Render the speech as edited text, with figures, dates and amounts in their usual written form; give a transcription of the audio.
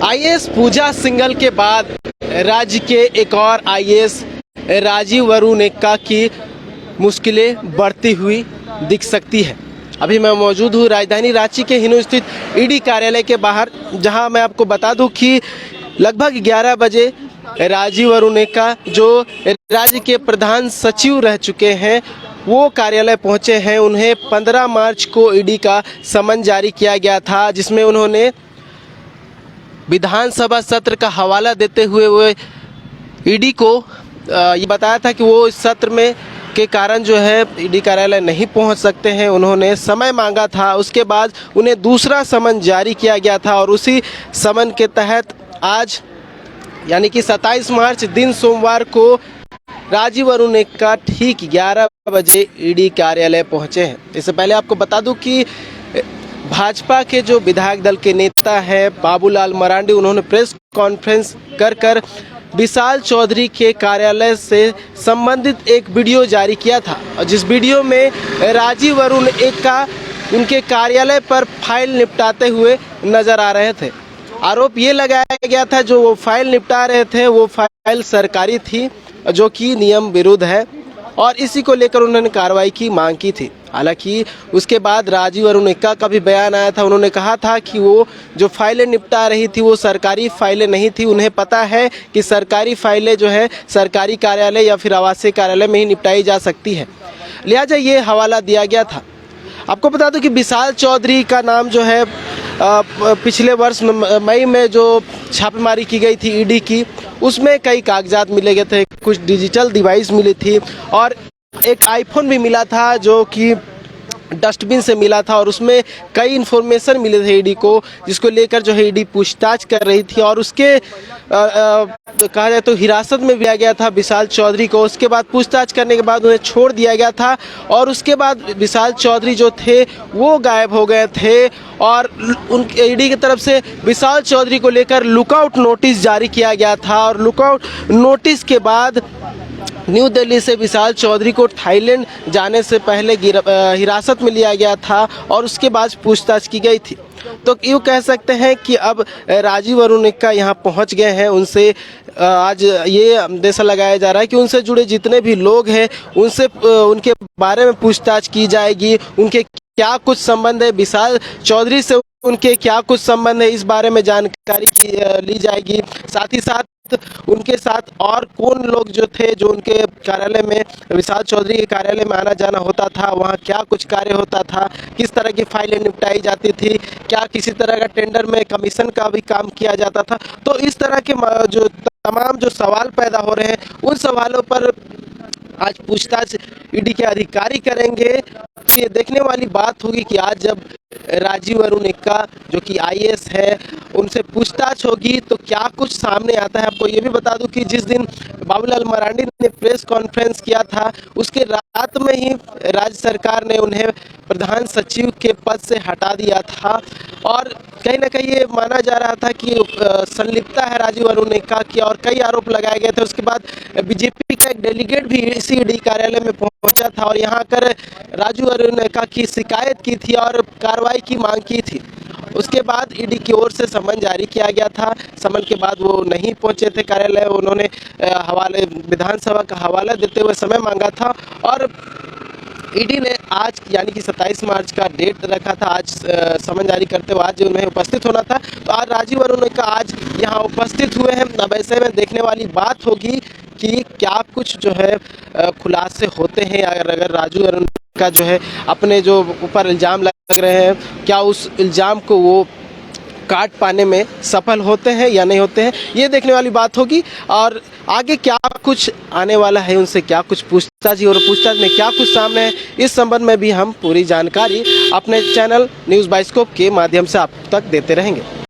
IAS पूजा सिंघल के बाद राज्य के एक और आईएएस राजीव वरुण एक्का की मुश्किलें बढ़ती हुई दिख सकती है। अभी मैं मौजूद हूँ राजधानी रांची के हिनू स्थित ईडी कार्यालय के बाहर, जहां मैं आपको बता दूं कि लगभग 11 बजे राजीव वरुण एक्का, जो राज्य के प्रधान सचिव रह चुके हैं, वो कार्यालय पहुंचे हैं। उन्हें 15 मार्च को ईडी का समन जारी किया गया था, जिसमें उन्होंने विधानसभा सत्र का हवाला देते हुए वो ईडी को ये बताया था कि वो इस सत्र में के कारण जो है ईडी कार्यालय नहीं पहुंच सकते हैं। उन्होंने समय मांगा था, उसके बाद उन्हें दूसरा समन जारी किया गया था और उसी समन के तहत आज यानी कि 27 मार्च दिन सोमवार को राजीव वरुण एक्का ठीक 11 बजे ईडी कार्यालय पहुंचे हैं। इससे पहले आपको बता दूं कि भाजपा के जो विधायक दल के नेता हैं बाबूलाल मरांडी, उन्होंने प्रेस कॉन्फ्रेंस कर विशाल चौधरी के कार्यालय से संबंधित एक वीडियो जारी किया था, और जिस वीडियो में राजीव वरुण एक्का उनके कार्यालय पर फाइल निपटाते हुए नजर आ रहे थे। आरोप ये लगाया गया था जो वो फाइल निपटा रहे थे वो फाइल सरकारी थी, जो कि नियम विरुद्ध है, और इसी को लेकर उन्होंने कार्रवाई की मांग की थी। हालांकि उसके बाद राजीव वरुण एक्का का भी बयान आया था। उन्होंने कहा था कि वो जो फाइलें निपटा रही थी वो सरकारी फाइलें नहीं थी। उन्हें पता है कि सरकारी फाइलें जो है सरकारी कार्यालय या फिर आवासीय कार्यालय में ही निपटाई जा सकती है, लिहाजा ये हवाला दिया गया था। आपको बता दूं कि विशाल चौधरी का नाम जो है पिछले वर्ष मई में जो छापेमारी की गई थी ईडी की, उसमें कई कागजात मिले गए थे, कुछ डिजिटल डिवाइस मिली थी और एक आईफोन भी मिला था जो कि डस्टबिन से मिला था, और उसमें कई इन्फॉर्मेशन मिले थे ईडी को, जिसको लेकर जो है ईडी पूछताछ कर रही थी। और उसके कहा जाए तो हिरासत में लिया गया था विशाल चौधरी को। उसके बाद पूछताछ करने के बाद उन्हें छोड़ दिया गया था, और उसके बाद विशाल चौधरी जो थे वो गायब हो गए थे, और उनके ईडी की तरफ से विशाल चौधरी को लेकर लुकआउट नोटिस जारी किया गया था। और लुकआउट नोटिस के बाद न्यू दिल्ली से विशाल चौधरी को थाईलैंड जाने से पहले हिरासत में लिया गया था और उसके बाद पूछताछ की गई थी। तो यूँ कह सकते हैं कि अब राजीव वरुण एक्का यहाँ पहुँच गए हैं। उनसे आज ये अंदेशा लगाया जा रहा है कि उनसे जुड़े जितने भी लोग हैं उनसे उनके बारे में पूछताछ की जाएगी। उनके क्या कुछ संबंध है विशाल चौधरी से, उनके क्या कुछ संबंध है, इस बारे में जानकारी ली जाएगी। साथ ही साथ उनके साथ और कौन लोग जो थे, जो उनके कार्यालय में विशाल चौधरी के कार्यालय में आना जाना होता था, वहाँ क्या कुछ कार्य होता था, किस तरह की फाइलें निपटाई जाती थी, क्या किसी तरह का टेंडर में कमीशन का भी काम किया जाता था। तो इस तरह के जो तमाम जो सवाल पैदा हो रहे हैं, उन सवालों पर आज पूछताछ ईडी के अधिकारी करेंगे। तो ये देखने वाली बात होगी कि आज जब राजीव वरुण एक्का जो कि आईएएस है, उनसे पूछताछ होगी तो क्या कुछ सामने आता है। आपको ये भी बता दूं कि जिस दिन बाबूलाल मरांडी ने प्रेस कॉन्फ्रेंस किया था, उसके रात में ही राज्य सरकार ने उन्हें प्रधान सचिव के पद से हटा दिया था, और कहीं ना कहीं ये माना जा रहा था कि संलिप्तता है राजीव वरुण एक्का की, और कई आरोप लगाए गए थे। उसके बाद बीजेपी का एक डेलीगेट भी इसी ईडी कार्यालय में पहुंचा था और यहाँ कर राजीव वरुण एक्का की शिकायत की थी और कार्रवाई की मांग की थी। उसके बाद ईडी की ओर से समन जारी किया गया था। समन के बाद वो नहीं पहुंचे थे कार्यालय। उन्होंने विधानसभा का हवाला देते हुए समय मांगा था, और ईडी ने आज यानी कि 27 मार्च का डेट रखा था। आज समन जारी करते हुए आज उन्हें उपस्थित होना था, तो आज राजीव वरुण एक्का आज यहाँ उपस्थित हुए हैं। अब ऐसे में देखने वाली बात होगी कि क्या कुछ जो है खुलासे होते हैं, अगर राजीव वरुण एक्का जो है अपने जो ऊपर इल्ज़ाम लग रहे हैं, क्या उस इल्ज़ाम को वो काट पाने में सफल होते हैं या नहीं होते हैं, ये देखने वाली बात होगी। और आगे क्या कुछ आने वाला है, उनसे क्या कुछ पूछताछ और पूछताछ में क्या कुछ सामने है, इस संबंध में भी हम पूरी जानकारी अपने चैनल न्यूज़ बाइस्कोप के माध्यम से आप तक देते रहेंगे।